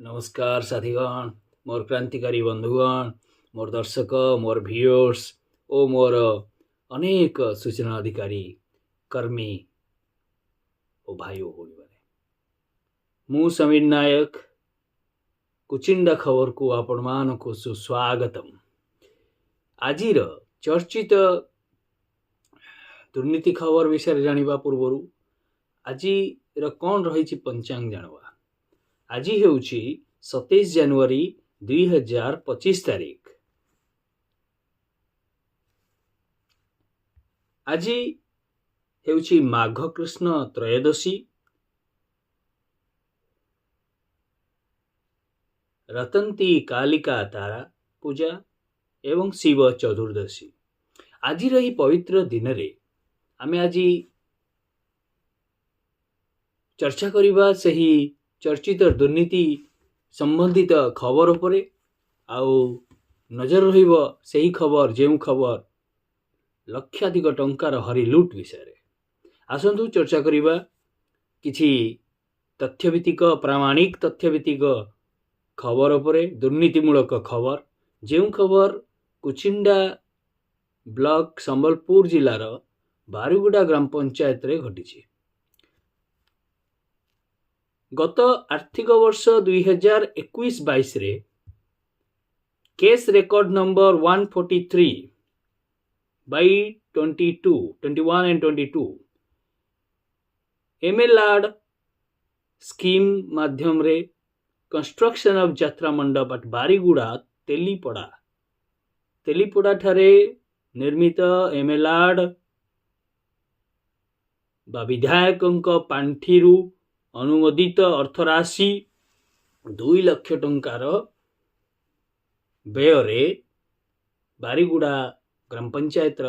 नमस्कार साथीगण, मोर क्रांतिकारी बंधुगण, मोर दर्शक, मोर व्यूअर्स ओ मोर अनेक सूचना अधिकारी कर्मी ओ भाई ओ भौणी माने मु समीर नायक कुचिंडा खबर को आपण मान को सुस्वागतम। आजिर चर्चित दुर्नीति खबर विषय जानिबा पूर्वरु आजि कौन रही पंचांग जानवा। आज हेउछि 27 जनवरी 2025 तारीख। आज हेउछि माघ कृष्ण त्रयोदशी, रतंती कालिका तारा पूजा एवं शिव चतुर्दशी। आज रही पवित्र दिन रे आमे आज चर्चा करिबा सही चर्चित दुर्नीति संबंधित खबर उपरे आउ नजर रहिबो सही खबर जेउ खबर लक्षाधिक टंकार हरिलुट विषय। आसंतु चर्चा करिबा किछि तथ्यभित्तिक प्रामाणिक तथ्यभित्तिक खबर उपरे दुर्नीतिमूलक खबर जेउ खबर कुचिंडा ब्लॉक संबलपुर जिलार बारुगुड़ा ग्राम पंचायत रे घटिछि। गत आर्थिक वर्ष 2021-22 रे case record number 143/21 and 22 MLR scheme माध्यम रे कंस्ट्रक्शन ऑफ यात्रा मंडप एट बारीगुड़ा तेलीपड़ा ठारे निर्मित एमएलआर बा विधायक पांठीरू अनुमोदित अर्थराशि 2 लाख टंकार व्यय बारीगुड़ा ग्राम पंचायत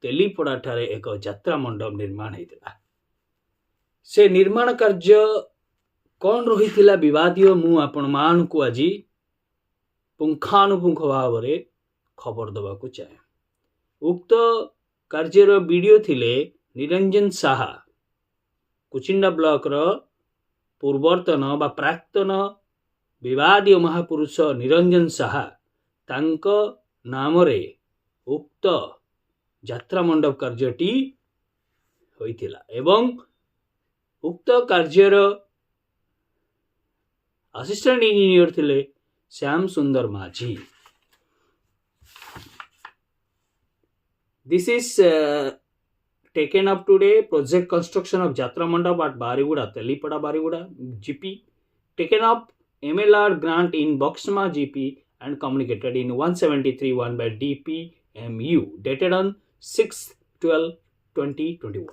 तेलीपड़ा ठारे एक यात्रा मंडप निर्माण होता। से निर्माण कार्य कौन रही विवादीय मु आपण मान को आज पुंखानुपुंख भाव में खबर दबा को चाहे। उक्त कार्यर वीडियो थिले निरंजन साहा कुचिंडा ब्लॉक रो पूर्वर्तन बा प्राक्तन विवादीय महापुरुष निरंजन साहा तांक नाम रे उक्त यात्रा मंडप कार्यटी होइथिला एवं उक्त कार्यर असिस्टेंट इंजीनियर थिले श्याम सुंदर माझी। This is taken up today project construction of Jatra Mandap at Bariguda, Telipada Bariguda GP, taken up MLR grant in Boxma GP and communicated in 173-1 by DPMU dated on 6/12/2021।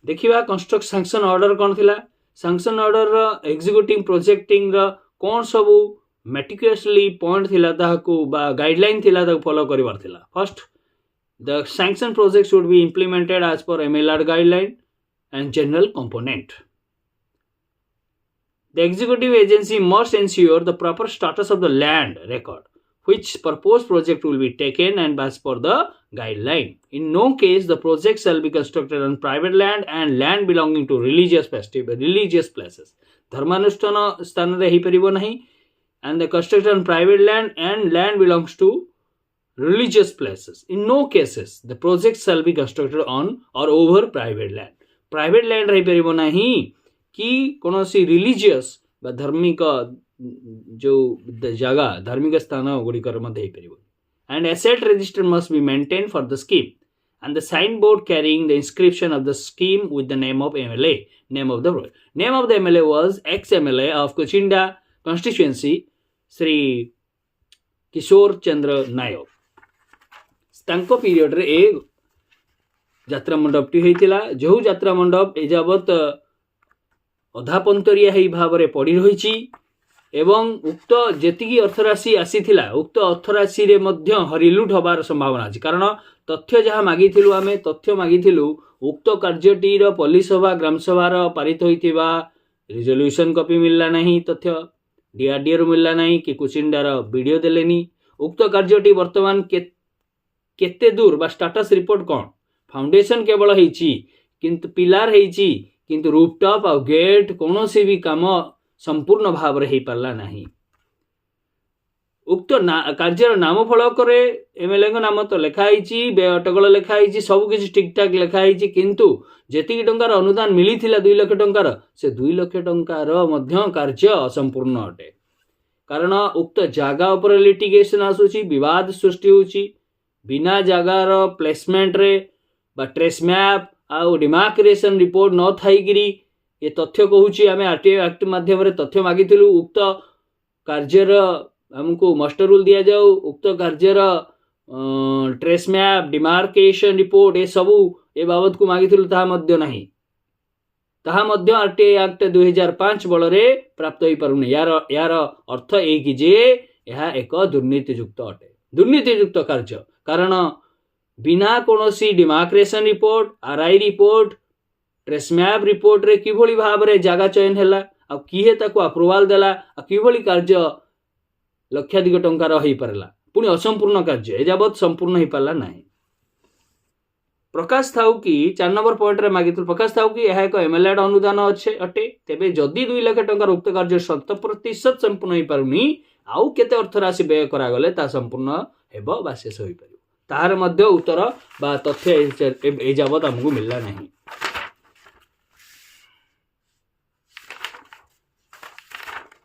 देखिबा construct sanction order कौन थिला। Sanction order executive projecting कौन सबू meticulously point थिला ताहाकू बा guideline थिला ताकू follow करिवार थिला। First, the sanction project should be implemented as per MLR guideline and general component. The executive agency must ensure the proper status of the land record which proposed project will be taken and as per the guideline. In no case the project shall be constructed on private land and land belonging to religious places. धर्मानुष्ठान स्थान रे ही परिबो नहीं and the construction on private land and land belongs to religious places. In no cases the project shall be constructed on or over private land. Private land रही परिबो नहीं कि कोनोसी religious बा धार्मिक जो जगह धार्मिक स्थान गुड़िकर मध्य ही परिबो। And asset register must be maintained for the scheme and the signboard carrying the inscription of the scheme with the name of MLA. Name of the MLA was ex-MLA of Kuchinda constituency Shri किशोर चंद्र नायक। तांको period रे ए यात्रा मंडप T होइतिला जो यात्रा मंडप एजावत अधापंतरिया ही भाव रे पड़ी रहिछि एवं उक्त जेतिकी अर्थराशि आसीथिला उक्त अर्थराशि रे मध्य हरिलुट हबार संभावना अछि। कारण तथ्य जहाँ मागिथिलु आमे तथ्य मागिथिलु उक्त कार्यटी रो पुलिस सभा ग्राम सभा रो पारित होइतिबा रिजोल्यूशन कॉपी मिलला नहीं, तथ्य डीआरडीए रो मिलला नहीं कि कुचिंडार वीडियो देलेनी। उक्त कार्यटी वर्तमान केते दूर बा स्टेटस रिपोर्ट कौन फाउंडेशन केवल हेछि किंतु पिलार हेछि किंतु रूफटॉप और गेट कौन सी भी काम संपूर्ण भाव रे हो पारला नहीं। उक्त कार्यर नाम फलक एमएलए नाम तो लिखाई व्यय अटकल लिखाई सबकि ठीक ठाक लिखाई किंतु जेतिकी टंकार अनुदान मिली 2 लाख टंकार से 2 लाख टंकार कार्य असंपूर्ण अटे। कारण उक्त जगह उपर लिटिगेशन आसूची विवाद सृष्टि होची बिना जगार प्लेसमेंट रे बा ट्रेस मैप आउ डिमार्केशन रिपोर्ट न थाईगिरी ये तथ्य कहूची आमे आरटीआई एक्ट माध्यम रे तथ्य मागिथिलु उक्त कार्यर हमको मास्टर रूल दिया जाऊ उक्त कार्यर ट्रेस मैप डिमार्केशन रिपोर्ट ए सबू ए बाबत को मागिथिलु ताहा मध्य नहीं ताहा मध्य आरटीआई एक्ट 2005 बल रे प्राप्त होई पारुनी। यार अर्थ ए कि जे यह एक दुर्नीतियुक्त अटे दुर्नीतियुक्त कार्य। कारण बिना कोनोसी demarcation report RI report trace map report रे किभली भाव रे जागा चयन हैला आ किहे ताको अप्रूवल देला आ किभली कार्य लक्षाधिक टंकार हो पारला पुणी असंपूर्ण कार्य एजावत संपूर्ण हो पारला नहीं। प्रकाश थाउ कि 4 नंबर पॉइंट रे मागितु प्रकाश थाउ कि यह एक एमएलए अनुदान अच्छे अटे तेबे जदि 2 लाख टंकार उक्त कार्य 100% संपूर्ण हो पारुनी आउ केते अर्थ राशि व्यय करा गले ता संपूर्ण हेबो बा शेष होई परियो तार मध्य उत्तर बा तथ्य एजावत हमकु मिलला नहीं।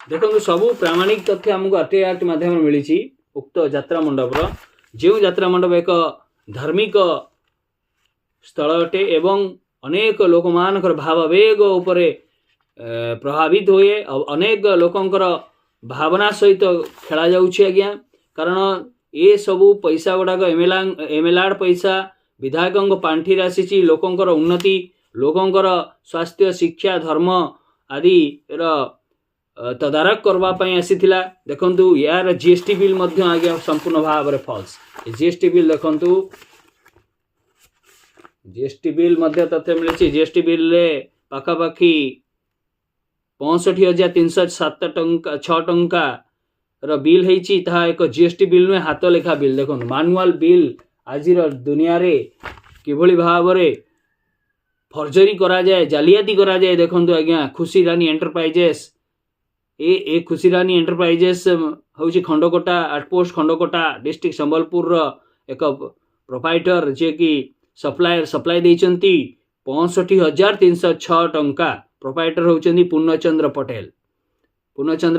देखो सबू प्रामाणिक तथ्य आमको आरटीआई एक्ट माध्यम मिली उक्त यात्रा मंडप जो यात्रा मंडप एक धार्मिक स्थल अटे एवं अनेक लोक मानकर भावावेग उपरे प्रभावित हुए अनेक लोकंकर भावना सहित खेला जाउछि आज्ञा। कारण ये सबू पैसा गुड़ाक एमएलआर पैसा विधायकों पांठि राशि लोकंकर उन्नति लोकंकर स्वास्थ्य शिक्षा धर्म आदि तदारक करने आसीथिला। देखंतु यार जीएसटी बिल मध्य आज्ञा संपूर्ण भाव में फॉल्स जीएसटी बिल देखंतु जीएसटी बिल मध्य तथ्य मिली जीएसटी बिल रे पाखापाखि 65,307 टंका 6 टंका रो बिल हेची ताहा एक जीएसटी बिल नुहे हाथ लेखा बिल देखंतु मैनुअल बिल आज दुनिया रे किभली भाव में फर्जरी करा जाए जालियाती करा जाए। देखंतु आज्ञा खुशी रानी एंटरप्राइजेस ए खुशी रानी एंटरप्राइजेस हूँ खंडकोटा आउटपोस्ट खंडकोटा डिस्ट्रिक्ट संबलपुर एक प्रोप्राइटर जे कि सप्लाई देइचंती 65,306 टंका। प्रोप्राइटर होचंदी Purnachandra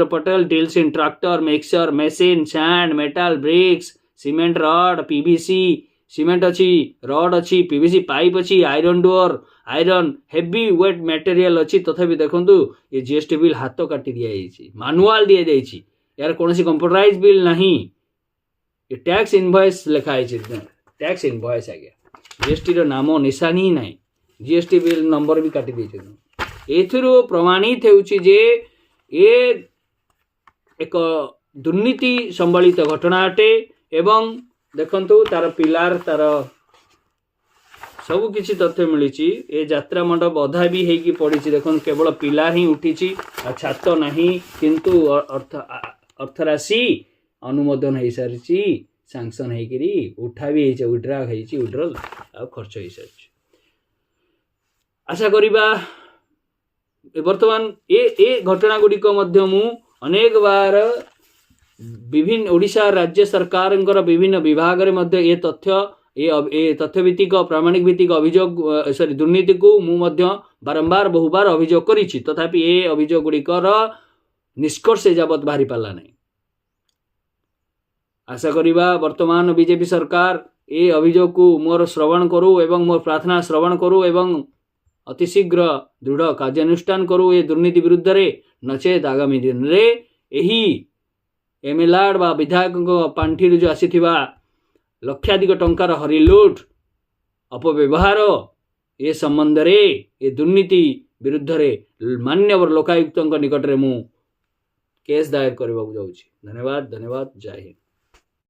Patel deals in tractor mixer machine sand metal bricks cement rod PVC cement अच्छी रॉड अच्छी पीवीसी पाइप अच्छी iron door iron heavy weight material अच्छी तथापि देखंतु ये जीएसटी बिल हाथ काटी दिया जाइए मैनुअल दिया जाइए यार कौन सी कंप्यूटराइज बिल नहीं ये टैक्स इनवॉइस लिखाई टैक्स इनवॉइस आ गया जीएसटी रो नाम निशानी ही नहीं जीएसटी बिल नंबर भी काटी दी एथिरो प्रमाणित होउछि जे ये एक दुर्नीति संबलित घटना अटे एवं देखंतु तार पिलार तार सब किसी तथ्य मिली ए यात्रा मंडप अधा भी होगी पड़ी देखो केवल पिलार ही उठी छात नहीं किंतु अर्थराशि अनुमोदन हो सारी सैंक्शन होकरी उठा भी विड्रॉल आ खर्च हो सारी। आशा करिबा वर्तमान ए घटना गुड़िक अनेक बार विभिन्न ओडिशा राज्य सरकार विभिन्न विभाग ये तथ्य ये तथ्यभित्तिक प्रामाणिक भित्तिक अभियोग सॉरी दुर्नीति को मु बारंबार बहुबार अभियोग करिछि तथापि ये अभियोग गुड़िकर निष्कर्ष एजावत बाहरी पाला नहीं। आशा करिबा वर्तमान बीजेपी सरकार ये अभियोग को मोर श्रवण करू एवं मोर प्रार्थना श्रवण करू एवं अतिशीघ्र दृढ़ कार्यानुष्ठान करू ये दुर्नीति विरुद्ध रे नचेत आगामी दिन रे एही एमएलआर बा विधायक पांठी जो आसीथिबा लक्षाधिक टंकार हरिलुट अपव्यवहार ये संबंध रे ये दुर्नीति विरुद्ध रे मान्यवर लोकायुक्त निकट रे मु केस दायर करबा जाउछि। धन्यवाद जय हिंद।